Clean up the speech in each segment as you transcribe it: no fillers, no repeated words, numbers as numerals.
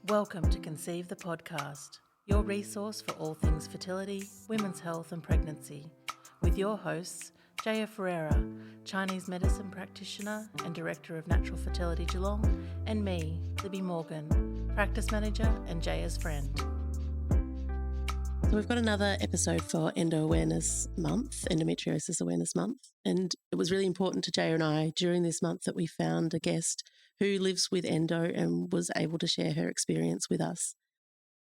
Welcome to Conceive the Podcast, your resource for all things fertility, women's health and pregnancy, with your hosts, Jaya, Chinese medicine practitioner and Director of Natural Fertility Geelong, and me, Libby Morgan, Practice Manager and Jaya's friend. So we've got another episode for Endo Awareness Month, Endometriosis Awareness Month, and it was really important to Jaya and I during this month that we found a guest who lives with endo and was able to share her experience with us.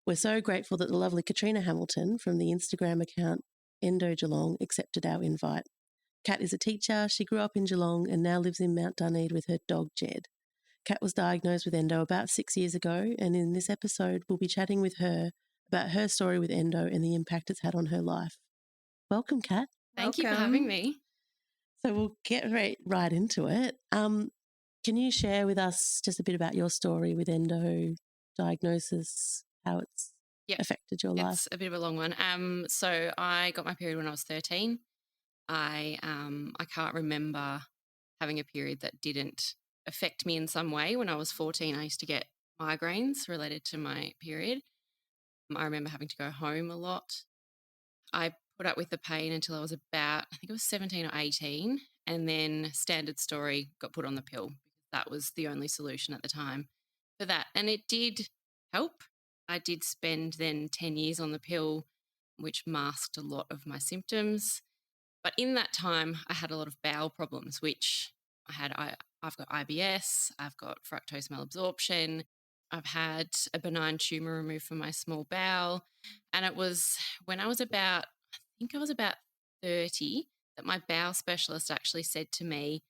We're so grateful that the lovely Katrina Hamilton from the Instagram account Endo Geelong accepted our invite. Kat is a teacher, she grew up in Geelong and now lives in Mount Dunedin with her dog Jed. Kat was diagnosed with endo about 6 years ago, and in this episode we'll be chatting with her about her story with endo and the impact it's had on her life. Welcome, Kat. Thank you for having me. So we'll get right into it. Can you share with us just a bit about your story with endo diagnosis, how it's affected your life? It's a bit of a long one. So I got my period when I was 13. I can't remember having a period that didn't affect me in some way. When I was 14, I used to get migraines related to my period. I remember having to go home a lot. I put up with the pain until I was about, I think it was 17 or 18, and then standard story, got put on the pill. That was the only solution at the time for that. And it did help. I did spend then 10 years on the pill, which masked a lot of my symptoms. But in that time, I had a lot of bowel problems, which I've got IBS, I've got fructose malabsorption, I've had a benign tumour removed from my small bowel. And it was when I was about 30 that my bowel specialist actually said to me,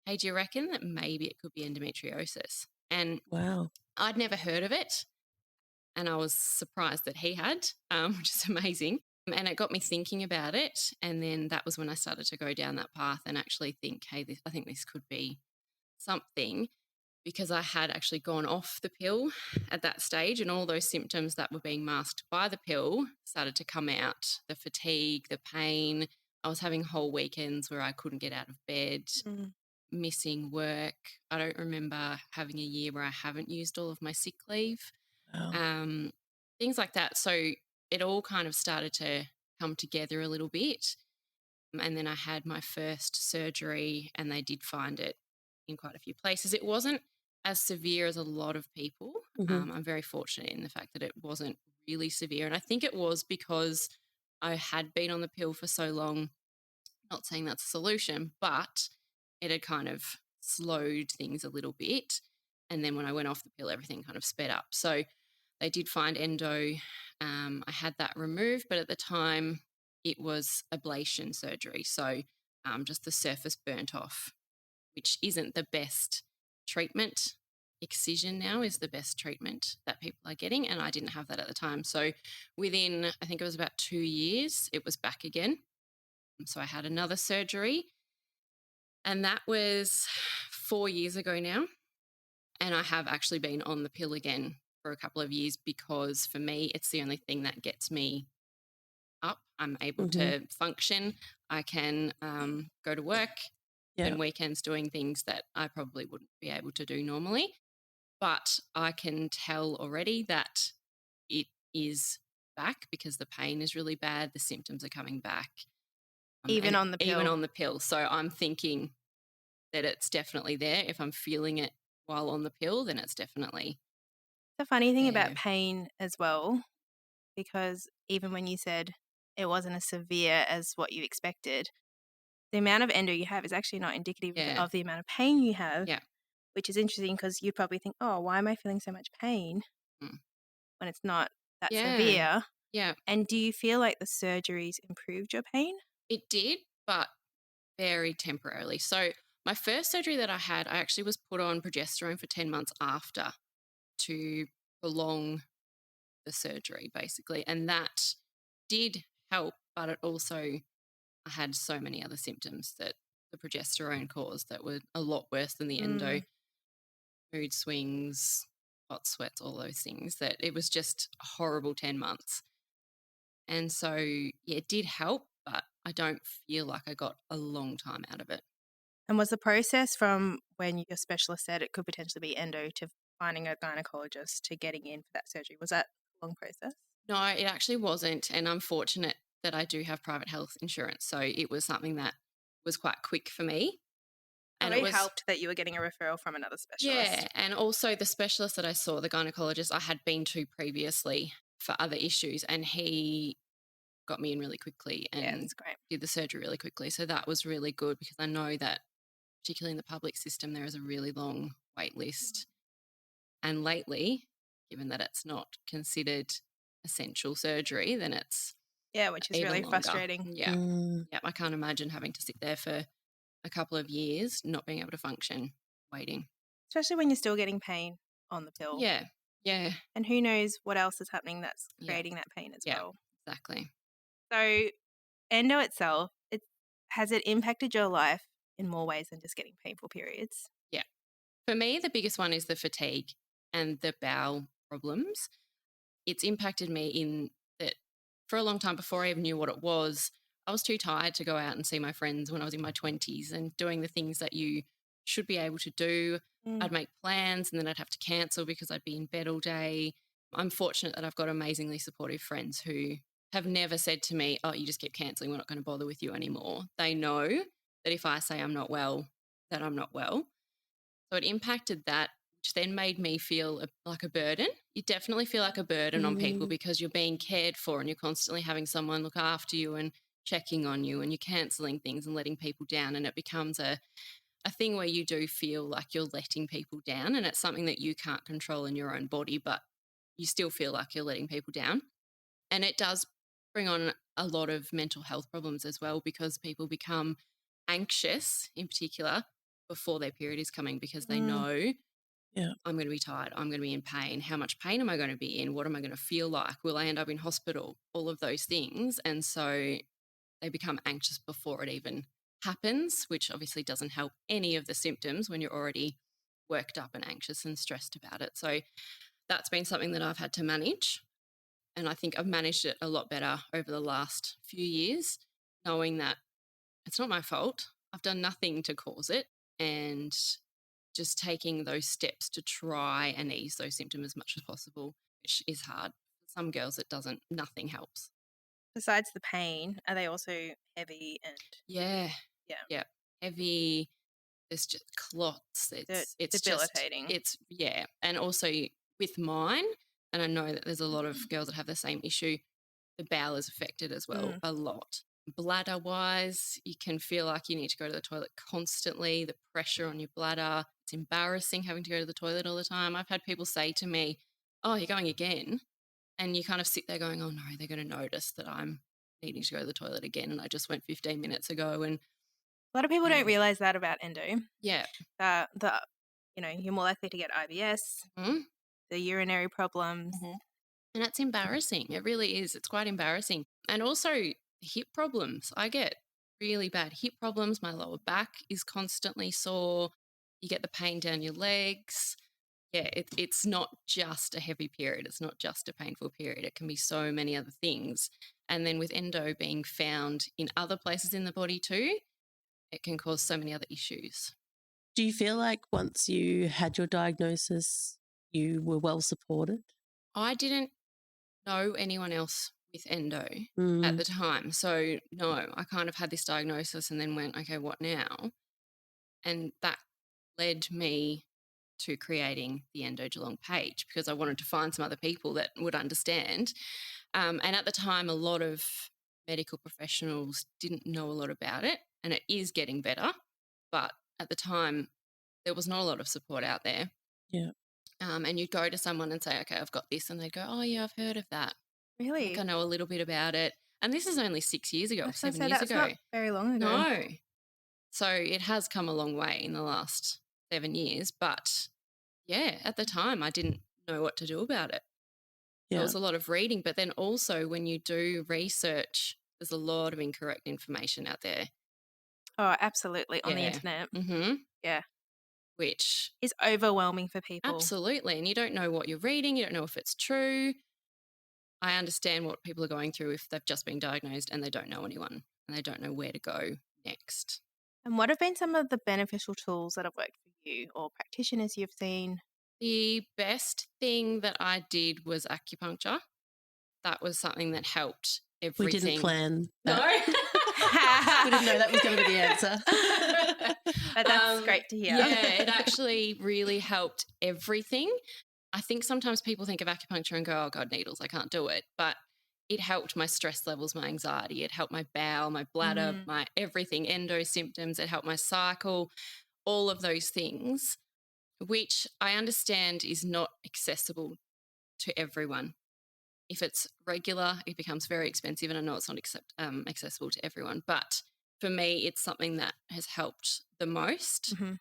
hey, do you reckon that maybe it could be endometriosis? And wow, I'd never heard of it. And I was surprised that he had, which is amazing. And it got me thinking about it. And then that was when I started to go down that path and actually think, hey, I think this could be something, because I had actually gone off the pill at that stage, and all those symptoms that were being masked by the pill started to come out, the fatigue, the pain. I was having whole weekends where I couldn't get out of bed. Missing work. I don't remember having a year where I haven't used all of my sick leave. Wow. Things like that. So it all kind of started to come together a little bit. And then I had my first surgery, and they did find it in quite a few places. It wasn't as severe as a lot of people. I'm very fortunate in the fact that it wasn't really severe. And I think it was because I had been on the pill for so long, not saying that's a solution, but it had kind of slowed things a little bit. And then when I went off the pill, everything kind of sped up. So they did find endo. I had that removed, but at the time it was ablation surgery. So just the surface burnt off, which isn't the best treatment. Excision now is the best treatment that people are getting, and I didn't have that at the time. So within, I think it was about 2 years, it was back again. So I had another surgery. And that was 4 years ago now. And I have actually been on the pill again for a couple of years, because for me, it's the only thing that gets me up. I'm able to function. I can go to work and weekends doing things that I probably wouldn't be able to do normally. But I can tell already that it is back, because the pain is really bad. The symptoms are coming back. Even on the pill? Even on the pill. So I'm thinking that it's definitely there. If I'm feeling it while on the pill, then it's definitely the funny thing about pain as well, because even when you said it wasn't as severe as what you expected, the amount of endo you have is actually not indicative of the amount of pain you have, which is interesting, because you'd probably think, oh, why am I feeling so much pain when it's not that severe? Yeah. And do you feel like the surgeries improved your pain? It did, but very temporarily. So my first surgery that I had, I actually was put on progesterone for 10 months after to prolong the surgery, basically. And that did help, but it also, I had so many other symptoms that the progesterone caused that were a lot worse than the endo. Mood swings, hot sweats, all those things, that it was just a horrible 10 months. And so, it did help, but I don't feel like I got a long time out of it. And was the process from when your specialist said it could potentially be endo to finding a gynecologist to getting in for that surgery? Was that a long process? No, it actually wasn't. And I'm fortunate that I do have private health insurance. So it was something that was quite quick for me. And it helped that you were getting a referral from another specialist. Yeah. And also the specialist that I saw, the gynecologist, I had been to previously for other issues, and he got me in really quickly and that's great. did the surgery really quickly. So that was really good, because I know that particularly in the public system, there is a really long wait list. And lately, given that it's not considered essential surgery, then it's which is really longer. frustrating. Yeah. Yeah. I can't imagine having to sit there for a couple of years, not being able to function, waiting. Especially when you're still getting pain on the pill. Yeah. Yeah. And who knows what else is happening that's creating that pain as well. Exactly. So endo itself, has it impacted your life in more ways than just getting painful periods? Yeah. For me, the biggest one is the fatigue and the bowel problems. It's impacted me in that for a long time before I even knew what it was, I was too tired to go out and see my friends when I was in my 20s and doing the things that you should be able to do. I'd make plans and then I'd have to cancel because I'd be in bed all day. I'm fortunate that I've got amazingly supportive friends who have never said to me, oh, you just keep cancelling, we're not going to bother with you anymore. They know that if I say I'm not well, that I'm not well. So it impacted that, which then made me feel like a burden. You definitely feel like a burden on people because you're being cared for and you're constantly having someone look after you and checking on you, and you're cancelling things and letting people down, and it becomes a thing where you do feel like you're letting people down, and it's something that you can't control in your own body, but you still feel like you're letting people down. And it does bring on a lot of mental health problems as well, because people become anxious in particular before their period is coming because they know I'm going to be tired, I'm going to be in pain. How much pain am I going to be in? What am I going to feel like? Will I end up in hospital? All of those things. And so they become anxious before it even happens, which obviously doesn't help any of the symptoms when you're already worked up and anxious and stressed about it. So that's been something that I've had to manage. And I think I've managed it a lot better over the last few years, knowing that it's not my fault. I've done nothing to cause it, and just taking those steps to try and ease those symptoms as much as possible, which is hard. For some girls, it doesn't. Nothing helps. Besides the pain, are they also heavy and Yeah. Heavy. There's just clots. It's debilitating. And also with mine, and I know that there's a lot of girls that have the same issue, the bowel is affected as well a lot. Bladder wise, you can feel like you need to go to the toilet constantly, the pressure on your bladder. It's embarrassing having to go to the toilet all the time. I've had people say to me, oh, you're going again? And you kind of sit there going, oh no, they're going to notice that I'm needing to go to the toilet again, and I just went 15 minutes ago. And a lot of people don't realize that about endo. Yeah. You're more likely to get IBS, the urinary problems. And that's embarrassing. It really is. It's quite embarrassing. And also hip problems. I get really bad hip problems. My lower back is constantly sore. You get the pain down your legs. Yeah, it's not just a heavy period. It's not just a painful period. It can be so many other things. And then with endo being found in other places in the body too, it can cause so many other issues. Do you feel like once you had your diagnosis, you were well supported? I didn't know anyone else with endo at the time. So, no, I kind of had this diagnosis and then went, okay, what now? And that led me to creating the Endo Geelong page, because I wanted to find some other people that would understand. And at the time, a lot of medical professionals didn't know a lot about it, and it is getting better. But at the time, there was not a lot of support out there. Yeah. And you'd go to someone and say, okay, I've got this. And they'd go, oh, yeah, I've heard of that. Really? Like I know a little bit about it. And this is only 6 years ago, 7 years that's ago. Not very long ago. No. So it has come a long way in the last 7 years. But yeah, at the time, I didn't know what to do about it. Yeah. There was a lot of reading. But then also when you do research, there's a lot of incorrect information out there. Oh, absolutely. On the internet. Yeah. Which is overwhelming for people. Absolutely. And you don't know what you're reading. You don't know if it's true. I understand what people are going through if they've just been diagnosed and they don't know anyone and they don't know where to go next. And what have been some of the beneficial tools that have worked for you or practitioners you've seen? The best thing that I did was acupuncture. That was something that helped everything. We didn't plan that. No. We didn't know that was going to be the answer. But that's great to hear. Yeah, it actually really helped everything. I think sometimes people think of acupuncture and go, oh, God, needles, I can't do it. But it helped my stress levels, my anxiety. It helped my bowel, my bladder, my everything, endo symptoms. It helped my cycle, all of those things, which I understand is not accessible to everyone. If it's regular, it becomes very expensive, and I know it's not accessible to everyone. But for me, it's something that has helped the most. Mm-hmm.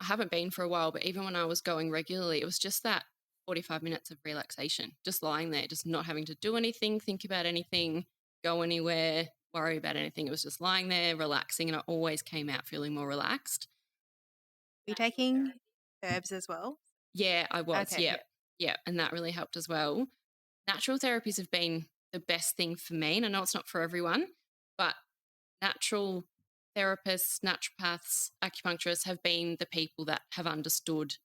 I haven't been for a while, but even when I was going regularly, it was just that 45 minutes of relaxation, just lying there, just not having to do anything, think about anything, go anywhere, worry about anything. It was just lying there, relaxing, and I always came out feeling more relaxed. Are you taking herbs as well? Yeah, I was. Okay, yeah. And that really helped as well. Natural therapies have been the best thing for me. And I know it's not for everyone, but natural therapists, naturopaths, acupuncturists have been the people that have understood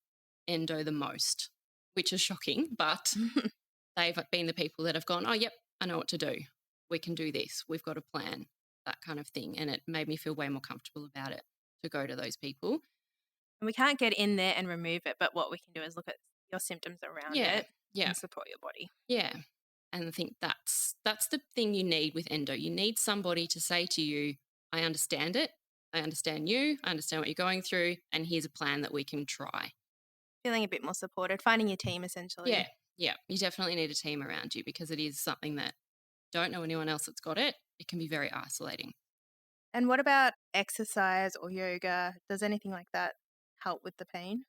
endo the most, which is shocking, but they've been the people that have gone, oh, yep, I know what to do. We can do this. We've got a plan, that kind of thing. And it made me feel way more comfortable about it to go to those people. And we can't get in there and remove it, but what we can do is look at your symptoms around it and support your body. Yeah. And I think that's the thing you need with endo. You need somebody to say to you, I understand it. I understand you. I understand what you're going through. And here's a plan that we can try. Feeling a bit more supported, finding your team essentially. Yeah. You definitely need a team around you because it is something that don't know anyone else that's got it. It can be very isolating. And what about exercise or yoga? Does anything like that help with the pain?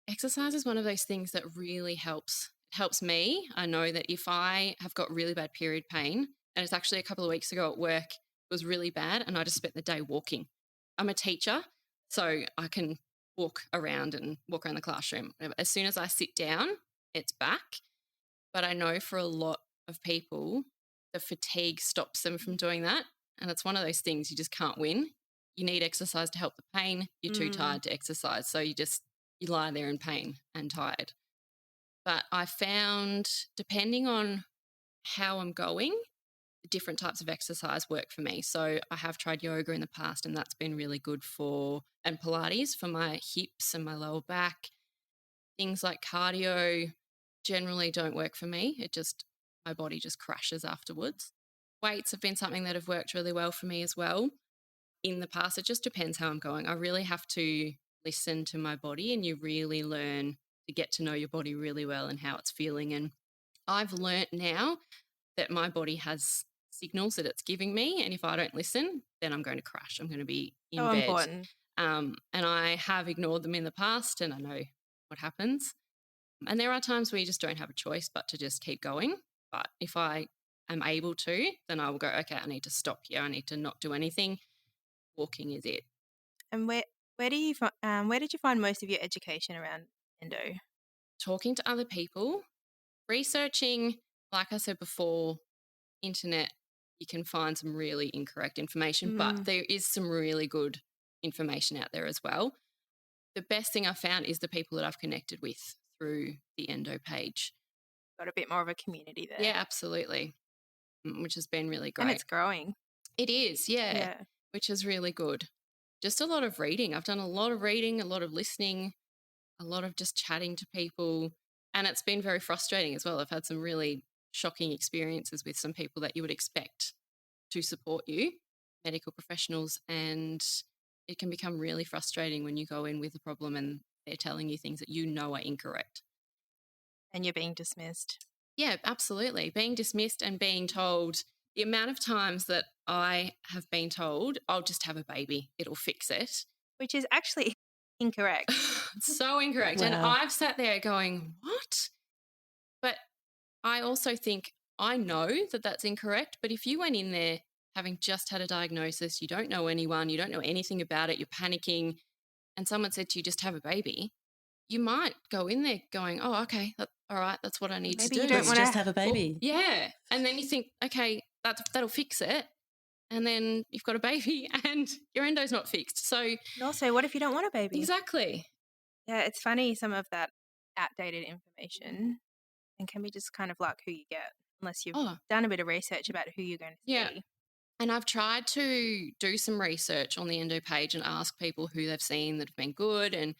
Exercise is one of those things that really helps. It helps me. I know that if I have got really bad period pain, and it's actually a couple of weeks ago at work, it was really bad, and I just spent the day walking. I'm a teacher, so I can walk around the classroom. As soon as I sit down, it's back. But I know for a lot of people, the fatigue stops them from doing that. And it's one of those things you just can't win. You need exercise to help the pain. You're too tired to exercise. So you lie there in pain and tired. But I found, depending on how I'm going, different types of exercise work for me. So I have tried yoga in the past, and that's been really good and Pilates for my hips and my lower back. Things like cardio generally don't work for me. My body just crashes afterwards. Weights have been something that have worked really well for me as well. In the past, it just depends how I'm going. I really have to listen to my body, and you really learn to get to know your body really well and how it's feeling. And I've learnt now that my body has signals that it's giving me, and if I don't listen, then I'm going to crash. I'm going to be in bed. Important. And I have ignored them in the past, and I know what happens. And there are times where you just don't have a choice but to just keep going. But if I am able to, then I will go, okay, I need to stop here. I need to not do anything. Walking is it. And where did you find most of your education around endo? Talking to other people, researching, like I said before, internet, you can find some really incorrect information, but there is some really good information out there as well. The best thing I've found is the people that I've connected with through the endo page. Got a bit more of a community there. Yeah, absolutely, which has been really great. And it's growing. It is, yeah, which is really good. Just a lot of reading. I've done a lot of reading, a lot of listening, a lot of just chatting to people, and it's been very frustrating as well. I've had some really shocking experiences with some people that you would expect to support you, medical professionals, and it can become really frustrating when you go in with a problem and they're telling you things that you know are incorrect. And you're being dismissed. Yeah, absolutely. Being dismissed and being told, the amount of times that I have been told, I'll just have a baby, it'll fix it. Which is actually incorrect. So incorrect. Wow. And I've sat there going, what? But I also think I know that that's incorrect. But if you went in there having just had a diagnosis, you don't know anyone, you don't know anything about it, you're panicking, and someone said to you, just have a baby, you might go in there going, oh, okay, all right, that's what I need to do. You don't want to just have a baby. Yeah. And then you think, okay, that'll fix it. And then you've got a baby and your endo's not fixed. So and also, what if you don't want a baby? Exactly. Yeah, it's funny, some of that outdated information and can be just kind of like who you get unless you've Oh, done a bit of research about who you're going to yeah. see. And I've tried to do some research on the endo page and ask people who they've seen that have been good, and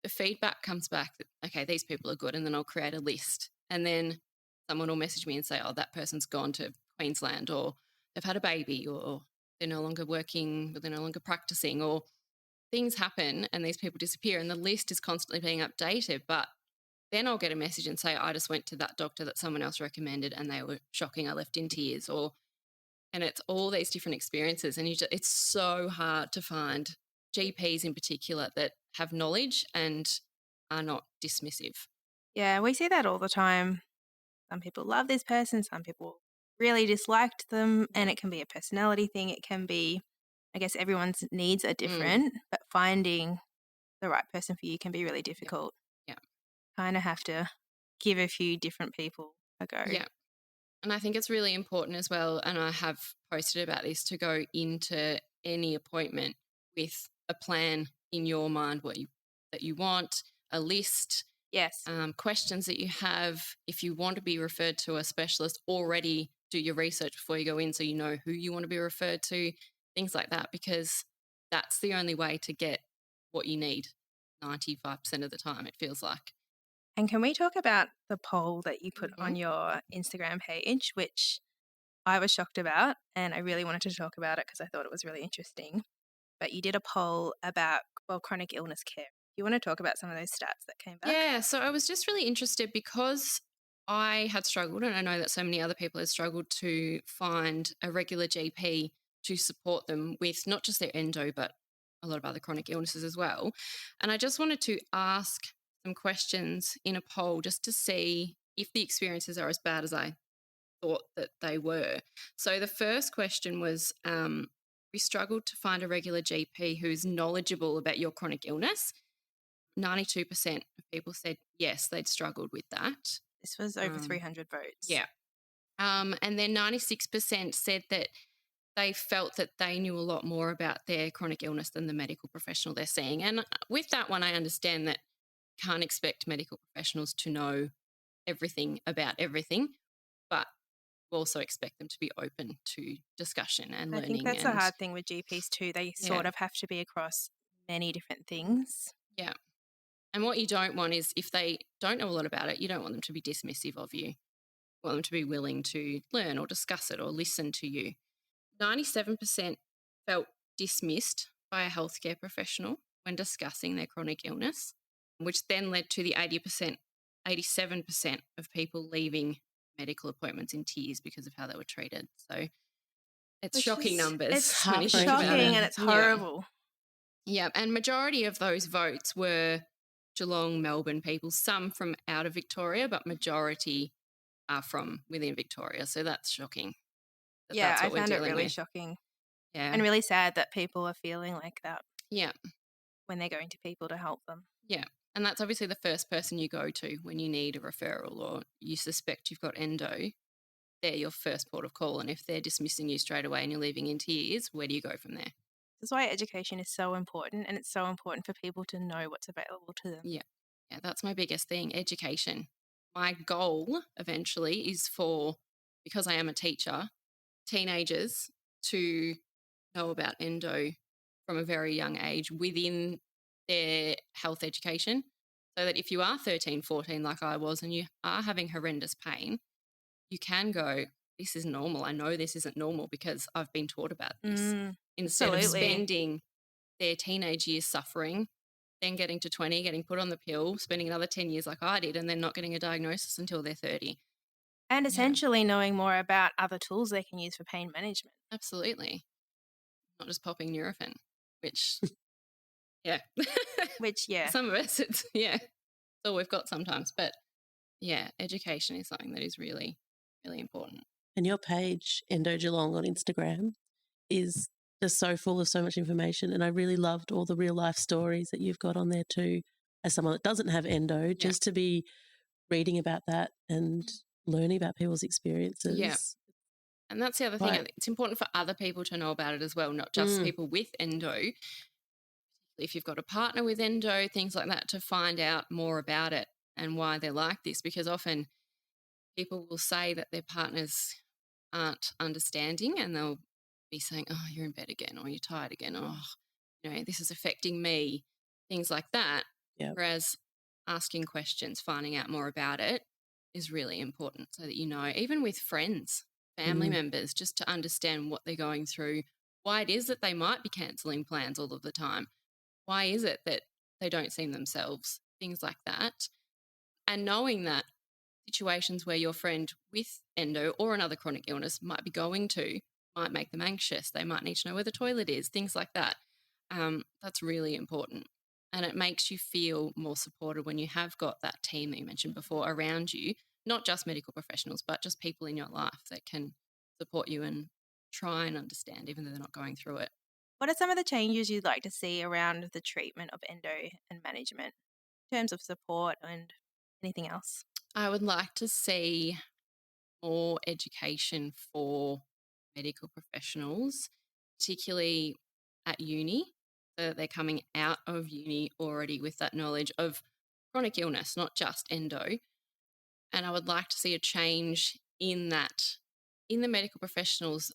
the feedback comes back that, okay, these people are good, and then I'll create a list. And then someone will message me and say, oh, that person's gone to Queensland, or they've had a baby, or they're no longer working, but they're no longer practicing, or things happen and these people disappear, and the list is constantly being updated. But then I'll get a message and say, I just went to that doctor that someone else recommended and they were shocking. I left in tears. And it's all these different experiences. And it's so hard to find GPs in particular that have knowledge and are not dismissive. Yeah, we see that all the time. Some people love this person, some people really disliked them, and it can be a personality thing. It can be, I guess everyone's needs are different, but finding the right person for you can be really difficult. Yeah. Kind of have to give a few different people a go. Yeah. And I think it's really important as well, and I have posted about this, to go into any appointment with a plan in your mind, that you want, a list, Yes. questions that you have. If you want to be referred to a specialist, already do your research before you go in so you know who you want to be referred to, things like that, because that's the only way to get what you need 95% of the time, it feels like. And can we talk about the poll that you put on your Instagram page, which I was shocked about, and I really wanted to talk about it because I thought it was really interesting. But you did a poll about, chronic illness care. You want to talk about some of those stats that came back? Yeah, so I was just really interested because I had struggled, and I know that so many other people have struggled to find a regular GP to support them with not just their endo, but a lot of other chronic illnesses as well. And I just wanted to ask some questions in a poll just to see if the experiences are as bad as I thought that they were. So the first question was, we struggled to find a regular GP who's knowledgeable about your chronic illness. 92% of people said yes, they'd struggled with that. This was over 300 votes. Yeah. And then 96% said that they felt that they knew a lot more about their chronic illness than the medical professional they're seeing. And with that one, I understand that you can't expect medical professionals to know everything about everything, but we also expect them to be open to discussion and learning. I think that's a hard thing with GPs too. They sort of have to be across many different things. Yeah. And what you don't want is, if they don't know a lot about it, you don't want them to be dismissive of you. You want them to be willing to learn or discuss it or listen to you. 97% felt dismissed by a healthcare professional when discussing their chronic illness, which then led to the 87% of people leaving medical appointments in tears because of how they were treated. So it's shocking numbers. It's shocking and it's horrible. Yeah, and majority of those votes were Geelong, Melbourne people, some from out of Victoria, but majority are from within Victoria. So that's shocking. I found it really shocking. Yeah. And really sad that people are feeling like that. Yeah. When they're going to people to help them. Yeah. And that's obviously the first person you go to when you need a referral or you suspect you've got endo. They're your first port of call. And if they're dismissing you straight away and you're leaving in tears, where do you go from there? That's why education is so important, and it's so important for people to know what's available to them. Yeah. Yeah, that's my biggest thing, education. My goal eventually is for, because I am a teacher, teenagers to know about endo from a very young age within their health education, so that if you are 13, 14 like I was and you are having horrendous pain, you can go, this is normal. I know this isn't normal because I've been taught about this. Instead of spending their teenage years suffering, then getting to 20, getting put on the pill, spending another 10 years like I did, and then not getting a diagnosis until they're 30. And essentially knowing more about other tools they can use for pain management. Absolutely. Not just popping Nurofen, which, some of us, it's all we've got sometimes. But, education is something that is really, really important. And your page, Endo Geelong on Instagram, is just so full of so much information. And I really loved all the real life stories that you've got on there too, as someone that doesn't have endo, just to be reading about that and learning about people's experiences. Yeah. And that's the other thing. It's important for other people to know about it as well, not just people with endo. If you've got a partner with endo, things like that, to find out more about it and why they're like this, because often people will say that their partners aren't understanding, and they'll be saying, oh, you're in bed again, or you're tired again, oh, this is affecting me, things like that. Yep. Whereas asking questions, finding out more about it is really important, so that even with friends, family members, just to understand what they're going through, why it is that they might be cancelling plans all of the time, why is it that they don't see themselves, things like that. And knowing that situations where your friend with endo or another chronic illness might be going to might make them anxious. They might need to know where the toilet is, things like that. That's really important. And it makes you feel more supported when you have got that team that you mentioned before around you, not just medical professionals, but just people in your life that can support you and try and understand, even though they're not going through it. What are some of the changes you'd like to see around the treatment of endo and management in terms of support and anything else? I would like to see more education for medical professionals, particularly at uni, so that they're coming out of uni already with that knowledge of chronic illness, not just endo. And I would like to see a change in that, in the medical professionals,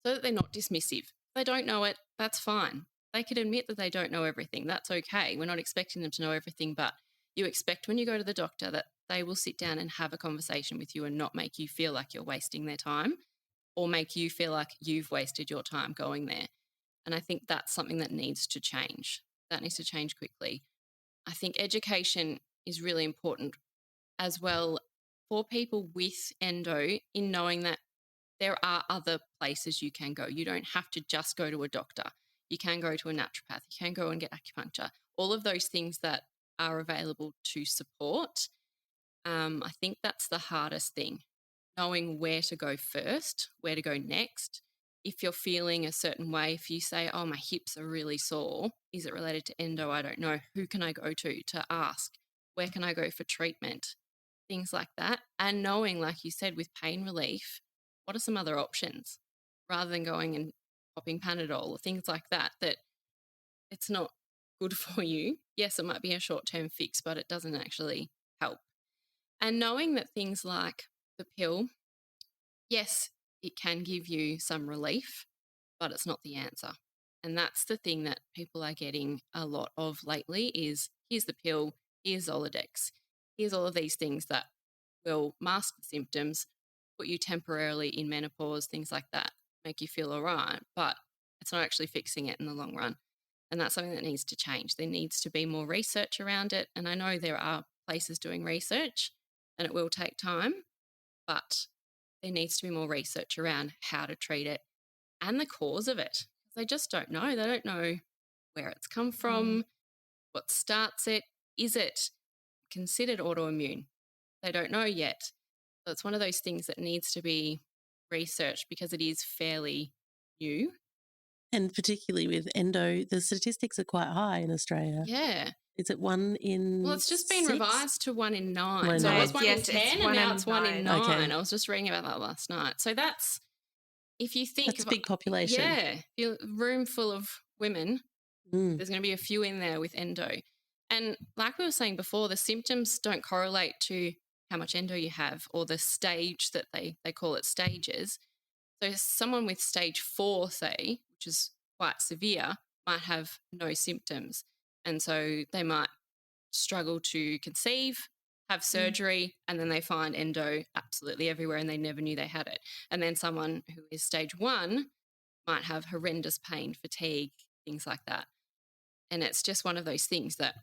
so that they're not dismissive. If they don't know it, that's fine. They could admit that they don't know everything. That's okay. We're not expecting them to know everything, but you expect when you go to the doctor that they will sit down and have a conversation with you and not make you feel like you're wasting their time or make you feel like you've wasted your time going there. And I think that's something that needs to change. That needs to change quickly. I think education is really important as well for people with endo, in knowing that there are other places you can go. You don't have to just go to a doctor. You can go to a naturopath. You can go and get acupuncture. All of those things that are available to support. I think that's the hardest thing, knowing where to go first, where to go next. If you're feeling a certain way, if you say, oh, my hips are really sore, is it related to endo? I don't know. Who can I go to ask? Where can I go for treatment? Things like that. And knowing, like you said, with pain relief, what are some other options rather than going and popping Panadol or things like that, that it's not good for you. Yes, it might be a short-term fix, but it doesn't actually help. And knowing that things like the pill, yes, it can give you some relief, but it's not the answer. And that's the thing that people are getting a lot of lately is, here's the pill, here's Zoladex, here's all of these things that will mask the symptoms, put you temporarily in menopause, things like that, make you feel all right, but it's not actually fixing it in the long run. And that's something that needs to change. There needs to be more research around it. And I know there are places doing research and it will take time, but there needs to be more research around how to treat it and the cause of it. They just don't know. They don't know where it's come from, what starts it. Is it considered autoimmune? They don't know yet. So it's one of those things that needs to be researched because it is fairly new. And particularly with endo, the statistics are quite high in Australia. Yeah. Is it 1 in Well, it's just been 6? revised to 1 in 9. 1 in So it 9. was 1 in 10 and now it's 1 in 9. Okay. I was just reading about that last night. So that's, if you think That's a big population. Yeah, a room full of women, there's going to be a few in there with endo. And like we were saying before, the symptoms don't correlate to how much endo you have or the stage that they call it stages. So someone with stage 4, say, which is quite severe, might have no symptoms. And so they might struggle to conceive, have surgery, and then they find endo absolutely everywhere and they never knew they had it. And then someone who is stage 1 might have horrendous pain, fatigue, things like that. And it's just one of those things that,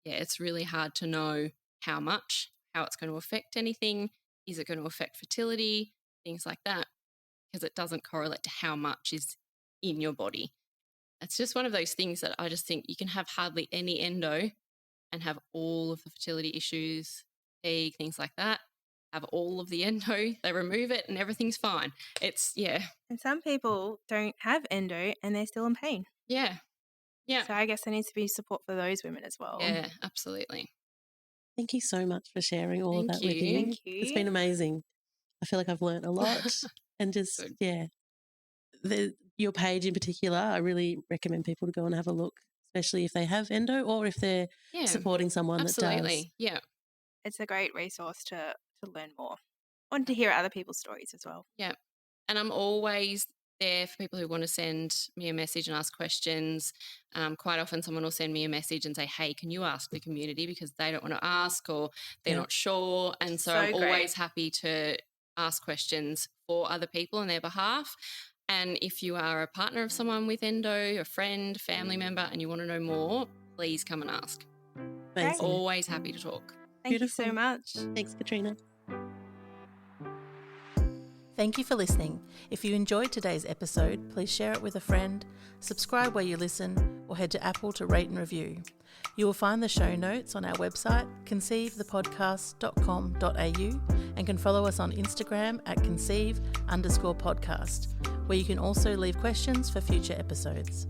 yeah, it's really hard to know how much, how it's going to affect anything. Is it going to affect fertility, things like that, because it doesn't correlate to how much is in your body. It's just one of those things that I just think you can have hardly any endo and have all of the fertility issues, fatigue, things like that, have all of the endo, they remove it and everything's fine. It's, yeah. And some people don't have endo and they're still in pain. Yeah. Yeah. So I guess there needs to be support for those women as well. Yeah, absolutely. Thank you so much for sharing all of that with you. Thank you. It's been amazing. I feel like I've learned a lot. And just, Good. yeah, your page in particular, I really recommend people to go and have a look, especially if they have endo or if they're supporting someone that does. Absolutely, yeah. it's a great resource to learn more and to hear other people's stories as well. Yeah. And I'm always there for people who want to send me a message and ask questions. Quite often someone will send me a message and say, hey, can you ask the community, because they don't want to ask or they're not sure. And so I'm always happy to ask questions for other people on their behalf. And if you are a partner of someone with endo, a friend, family member, and you want to know more, please come and ask. Amazing. Always happy to talk. Thank you so much. Thanks, Katrina. Thank you for listening. If you enjoyed today's episode, please share it with a friend, subscribe where you listen, or head to Apple to rate and review. You will find the show notes on our website, conceivethepodcast.com.au, and can follow us on Instagram at conceive_podcast, where you can also leave questions for future episodes.